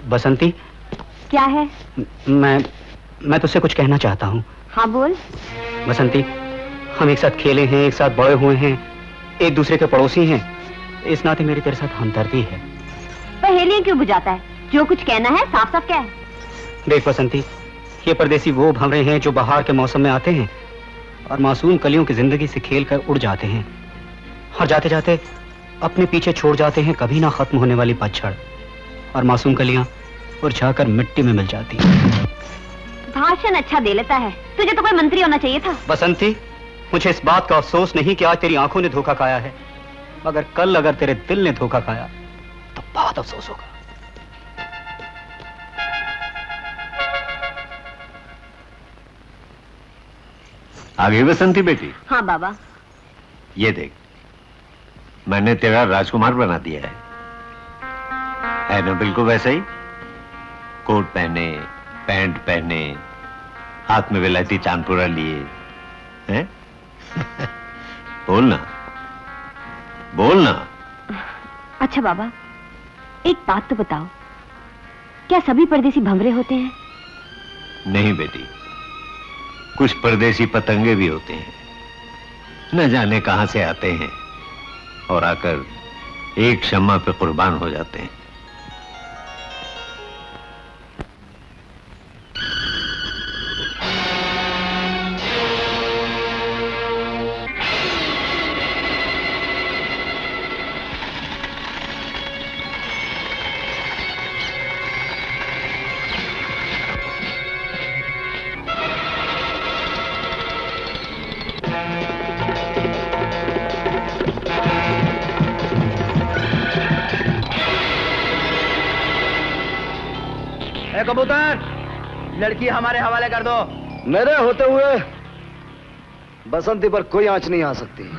बसंती। क्या है? मैं तुझसे कुछ कहना चाहता हूँ। हाँ बोल। बसंती, हम एक साथ खेले हैं, एक साथ बड़े हुए हैं, एक दूसरे के पड़ोसी हैं। इस नाते मेरी तेरे साथ हमदर्दी है। पहेलियां क्यों बुझाता है? जो कुछ कहना है साफ साफ क्या है? देख बसंती, ये परदेसी वो भंवरे हैं जो बाहर के मौसम में आते हैं और मासूम कलियों की जिंदगी से खेलकर उड़ जाते हैं और जाते जाते अपने पीछे छोड़ जाते हैं कभी ना खत्म होने वाली पतझड़, और मासूम कलियां उड़झाकर मिट्टी में मिल जाती हैं। भाषण अच्छा दे लेता है। तुझे तो कोई मंत्री होना चाहिए था। बसंती, मुझे इस बात का अफसोस नहीं कि आज तेरी आंखों ने धोखा खाया है, मगर कल अगर तेरे दिल ने धोखा खाया तो बहुत अफसोस होगा। आ गई बसंती बेटी? हाँ बाबा। ये देख, मैंने तेरा राजकुमार बना दिया है ना बिल्कुल वैसा ही। कोट पहने, पैंट पहने, हाथ में विलायती चांदपुरा लिए हैं? बोलना बोलना। अच्छा बाबा, एक बात तो बताओ, क्या सभी परदेसी भंवरे होते हैं? नहीं बेटी, कुछ परदेसी पतंगे भी होते हैं, न जाने कहां से आते हैं और आकर एक शम्मा पे कुर्बान हो जाते हैं। कबूतर, लड़की हमारे हवाले कर दो। मेरे होते हुए बसंती पर कोई आंच नहीं आ सकती।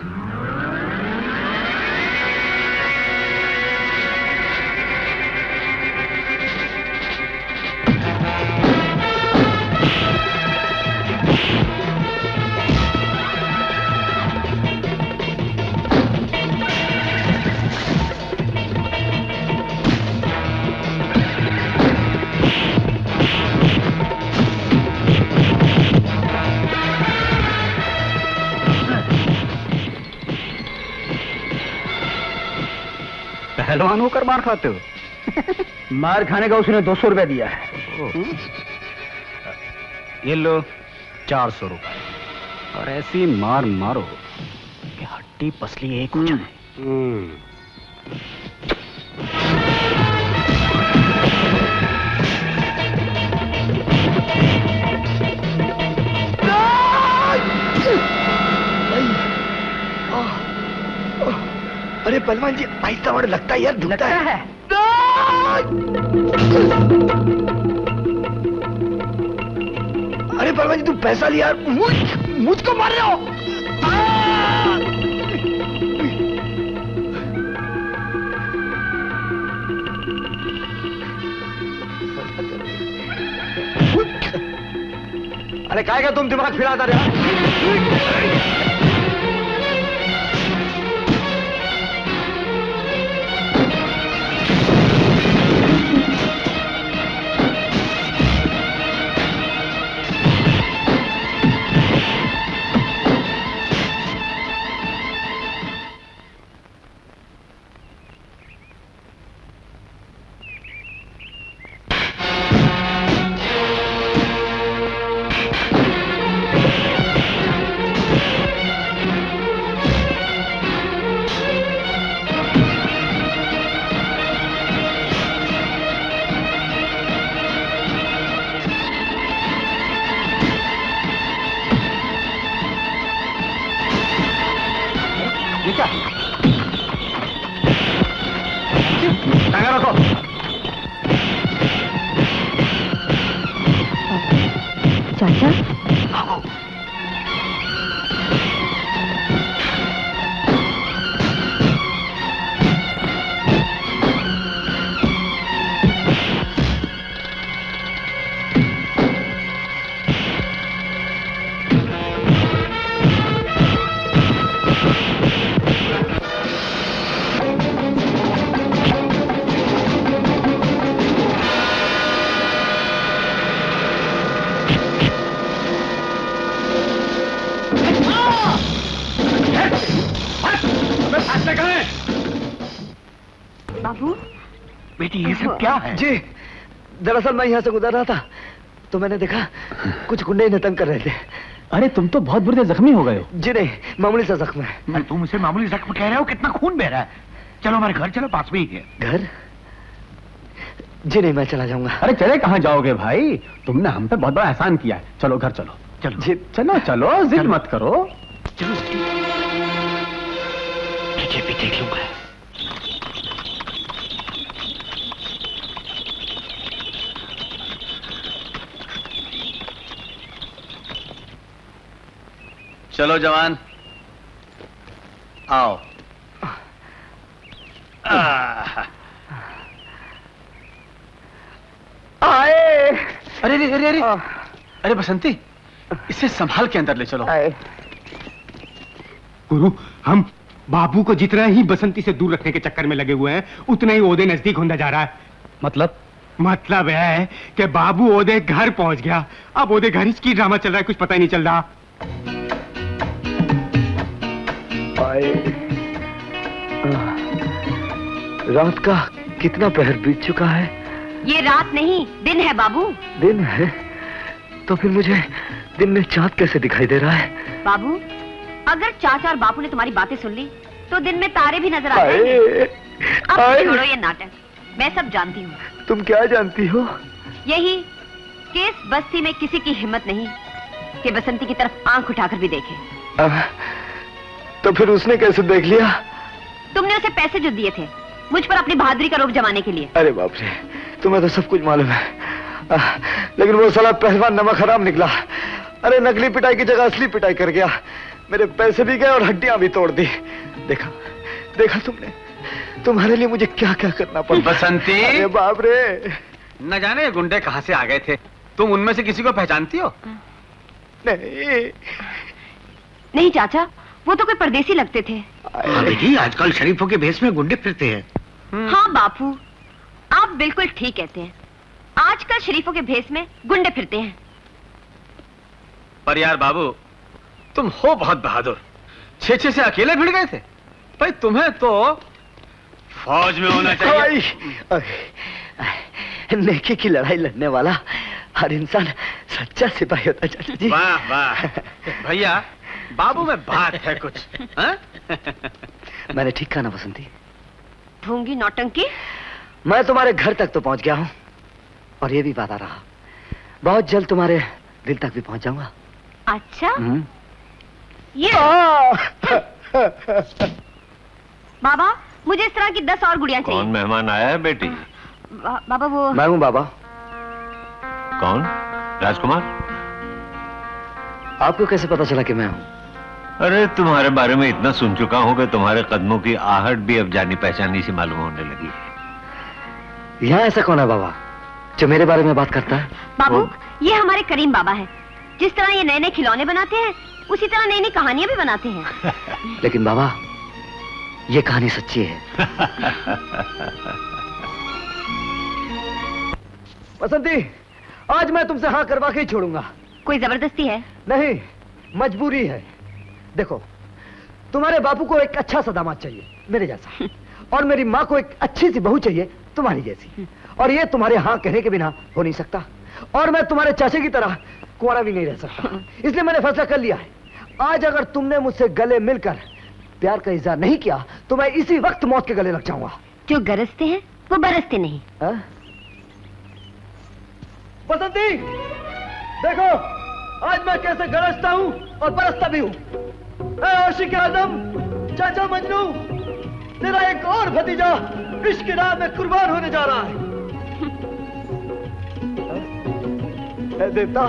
पहलवान होकर मार खाते हो? मार खाने का उसने 200 रुपया दिया है। ये लो 400 रुपए, और ऐसी मार मारो कि हड्डी पसली एक हो जाए। अरे पहलवान जी, आहिस्ता बड़ा लगता है यार, दुखता है। अरे पहलवान जी, तुम पैसा लिया, मुझको मार रहे हो। अरे काय का तुम दिमाग फिराता रहे? चाचा, बाबू बेटी ये सब क्या है? जी, दरअसल मैं यहाँ से गुजर रहा था तो मैंने देखा कुछ गुंडे इन्हें तंग कर रहे थे। अरे तुम तो बहुत बुरे जख्मी हो गए हो। जी नहीं, मामूली सा जख्म है। अरे तुम उसे मामूली जख्म कह रहे हो? कितना खून बह रहा है। चलो हमारे घर चलो, पास में ही है। घर? जी नहीं, मैं चला जाऊंगा। अरे चले कहाँ जाओगे भाई, तुमने हम पे बहुत बड़ा एहसान किया है। चलो घर चलो। चलो जी चलो चलो, जिद मत करो। चलो। पीछे भी देख लूंगा। चलो जवान, आओ। आए। अरे अरे अरे अरे अरे बसंती, इसे संभाल के अंदर ले चलो। आए। गुरु, हम बाबू को जितना ही बसंती से दूर रखने के चक्कर में लगे हुए हैं, उतना ही ओदे नजदीक होता जा रहा है। मतलब है कि बाबू ओदे घर पहुंच गया। अब ओदे घर इसकी ड्रामा चल रहा है, कुछ पता ही नहीं चल रहा। आए। रात का कितना पहर बीत चुका है? ये रात नहीं, दिन है बाबू। दिन है? तो फिर मुझे दिन में चाँद कैसे दिखाई दे रहा है? बाबू, अगर चाचा और बापू ने तुम्हारी बातें सुन ली तो दिन में तारे भी नजर आ जाएंगे। अब छोड़ो ये नाटक, मैं सब जानती हूँ। तुम क्या जानती हो? यही कि इस बस्ती में किसी की हिम्मत नहीं कि बसंती की तरफ आंख उठाकर भी देखे। तो फिर उसने कैसे देख लिया? तुमने उसे पैसे जो दिए थे मुझ पर अपनी बहादुरी का रोब जमाने के लिए। अरे बाप रे, तुम्हें तो सब कुछ मालूम है। लेकिन वो साला पहलवान नमक हराम निकला। अरे नकली पिटाई की जगह असली पिटाई कर गया। मेरे पैसे भी गए और हड्डियां भी तोड़ दी। देखा देखा तुमने, तुम्हारे लिए मुझे क्या क्या करना पड़ा। बसंती, अरे बाप रे, न जाने ये गुंडे कहाँ से आ गए थे। तुम उनमें से किसी को पहचानती हो? नहीं चाचा, वो तो कोई परदेसी लगते थे। हाँ बेटी, आजकल शरीफों के भेष में गुंडे फिरते हैं। हाँ बापू, आप बिल्कुल ठीक कहते हैं। आजकल शरीफों के भेष में गुंडे फिरते हैं। पर यार बाबू, तुम हो बहुत बहादुर। 6-6 से अकेले भिड़ गए थे। भाई तुम्हें तो फौज में होना चाहिए। नेकी की लड़ाई लड़ने वाला हर इंसान सच्चा सिपाही होता चाचा जी। वाह वाह भैया, बाबू में बात है कुछ। हाँ? मैंने ठीक कहा ना बसंती? ढोंगी नौटंकी। मैं तुम्हारे घर तक तो पहुंच गया हूं और ये भी वादा रहा, बहुत जल्द तुम्हारे दिल तक भी पहुंच जाऊंगा। अच्छा ये बाबा, मुझे इस तरह की 10 और गुड़ियां चाहिए। कौन मेहमान आया है बेटी? बाबा वो मैं हूं बाबा। कौन? राजकुमार? आपको कैसे पता चला कि मैं हूं? अरे तुम्हारे बारे में इतना सुन चुका हूं कि तुम्हारे कदमों की आहट भी अब जानी पहचानी सी मालूम होने लगी है। यहाँ ऐसा कौन है बाबा जो मेरे बारे में बात करता है? बाबू, ये हमारे करीम बाबा हैं। जिस तरह ये नए नए खिलौने बनाते हैं, उसी तरह नई नई कहानियां भी बनाते हैं। लेकिन बाबा, ये कहानी सच्ची है। बसंती, आज मैं तुमसे हाँ करवा के ही छोड़ूंगा। कोई जबरदस्ती है? नहीं, मजबूरी है। देखो, तुम्हारे बापू को एक अच्छा सा दामाद चाहिए, मेरे जैसा, और मेरी माँ को एक अच्छी सी बहू चाहिए, तुम्हारी जैसी। और ये तुम्हारे हाँ कहने के बिना हो नहीं सकता। और मैं तुम्हारे चाचे की तरह कुंवारा भी नहीं रह सकता। इसलिए मैंने फैसला कर लिया है, आज अगर तुमने मुझसे गले मिलकर प्यार का इजहार नहीं किया तो मैं इसी वक्त मौत के गले लग जाऊंगा। जो गरजते हैं वो बरसते नहीं। बसंती, देखो आज मैं कैसे गरजता हूँ और बरसता भी हूँ। आशिक आजम, चाचा मजनू, तेरा एक और भतीजा इश्क की राह में कुर्बान होने जा रहा है। देवता,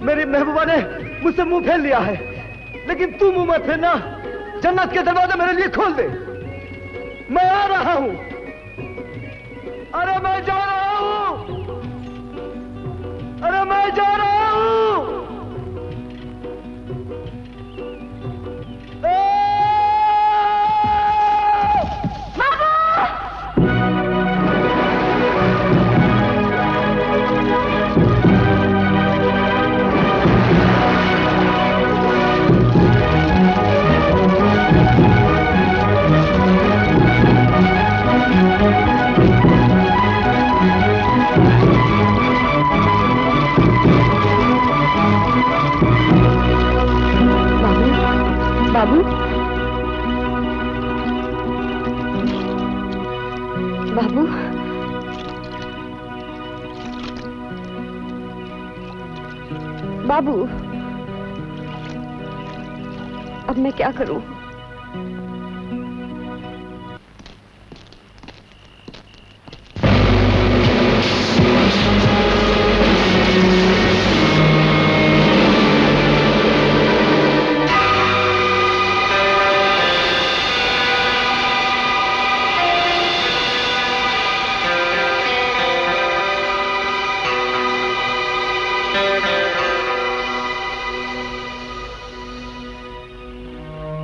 मेरी महबूबा ने मुझसे मुंह फेर लिया है, लेकिन तू मुंह मत फेरना। जन्नत के दरवाजे मेरे लिए खोल दे। मैं आ रहा हूं। अरे मैं जा रहा हूं। अरे मैं जा रहा हूं। बाबू, अब मैं क्या करूं?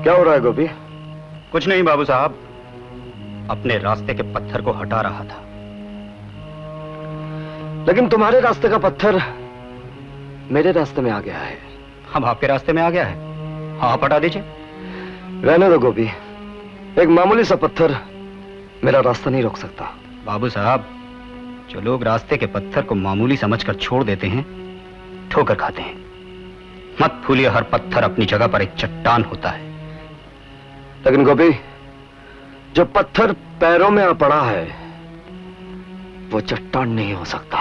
क्या हो रहा है गोपी? कुछ नहीं बाबू साहब, अपने रास्ते के पत्थर को हटा रहा था। लेकिन तुम्हारे रास्ते का पत्थर मेरे रास्ते में आ गया है। हम आपके रास्ते में आ गया है, आप हटा दीजिए। रहने दो गोपी, एक मामूली सा पत्थर मेरा रास्ता नहीं रोक सकता। बाबू साहब, जो लोग रास्ते के पत्थर को मामूली समझकर छोड़ देते हैं, ठोकर खाते हैं। मत भूलिए, हर पत्थर अपनी जगह पर एक चट्टान होता है। लेकिन गोपी, जो पत्थर पैरों में आ पड़ा है वो चट्टान नहीं हो सकता।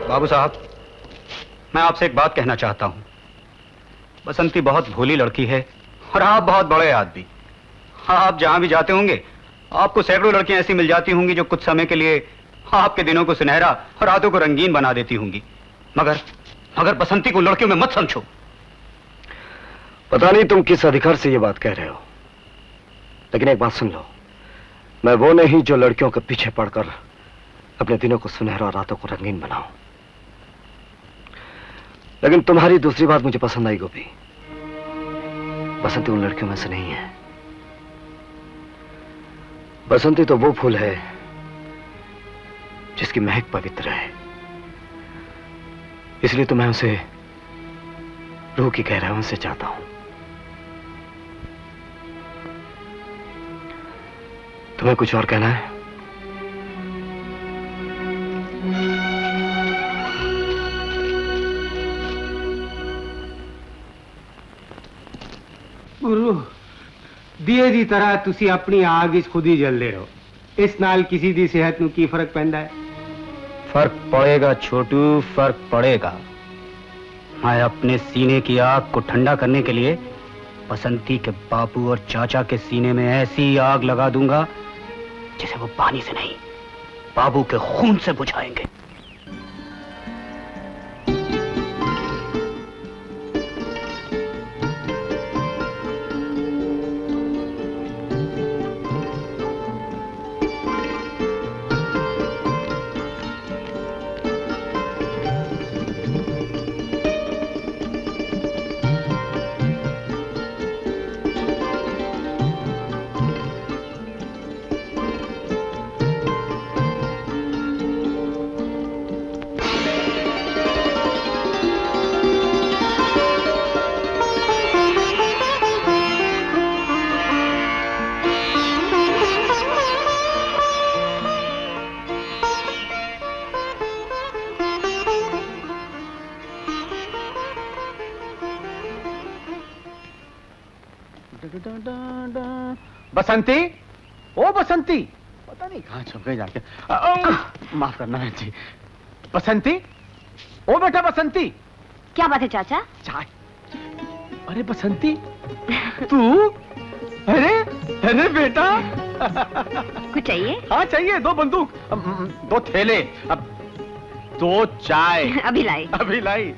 बाबू साहब, मैं आपसे एक बात कहना चाहता हूं। बसंती बहुत भोली लड़की है और आप बहुत बड़े आदमी। आप जहां भी जाते होंगे आपको सैकड़ों लड़कियां ऐसी मिल जाती होंगी जो कुछ समय के लिए आपके दिनों को सुनहरा और रातों को रंगीन बना देती होंगी। मगर बसंती को लड़कियों में मत समझो। पता नहीं तुम किस अधिकार से ये बात कह रहे हो, लेकिन एक बात सुन लो, मैं वो नहीं जो लड़कियों के पीछे पड़कर अपने दिनों को सुनहरा और रातों को रंगीन बनाऊं। लेकिन तुम्हारी दूसरी बात मुझे पसंद आई गोपी। बसंती उन लड़कियों में से नहीं है। बसंती तो वो फूल है जिसकी महक पवित्र है, इसलिए तो मैं उसे रूह की गहराइयों से चाहता हूं। तुम्हें कुछ और कहना है? गुरु, दिए दी तरह तुसी अपनी आग इस खुद ही जल रहे हो। इस नाल किसी दी सेहत नू की फर्क पैंदा है? फर्क पड़ेगा छोटू, फर्क पड़ेगा। मैं अपने सीने की आग को ठंडा करने के लिए बसंती के बापू और चाचा के सीने में ऐसी आग लगा दूंगा जिसे वो पानी से नहीं, बाबू के खून से बुझाएंगे। बसंती, ओ बसंती, पता नहीं कहां छुप गई जाके। माफ करना है जी। बसंती, ओ बेटा बसंती। क्या बात है चाचा? चाय। अरे बसंती, तू? अरे अरे बेटा। कुछ चाहिए? हाँ चाहिए, 2 बंदूक, 2 थैले, 2 चाय। अभी लाई। अभी लाई।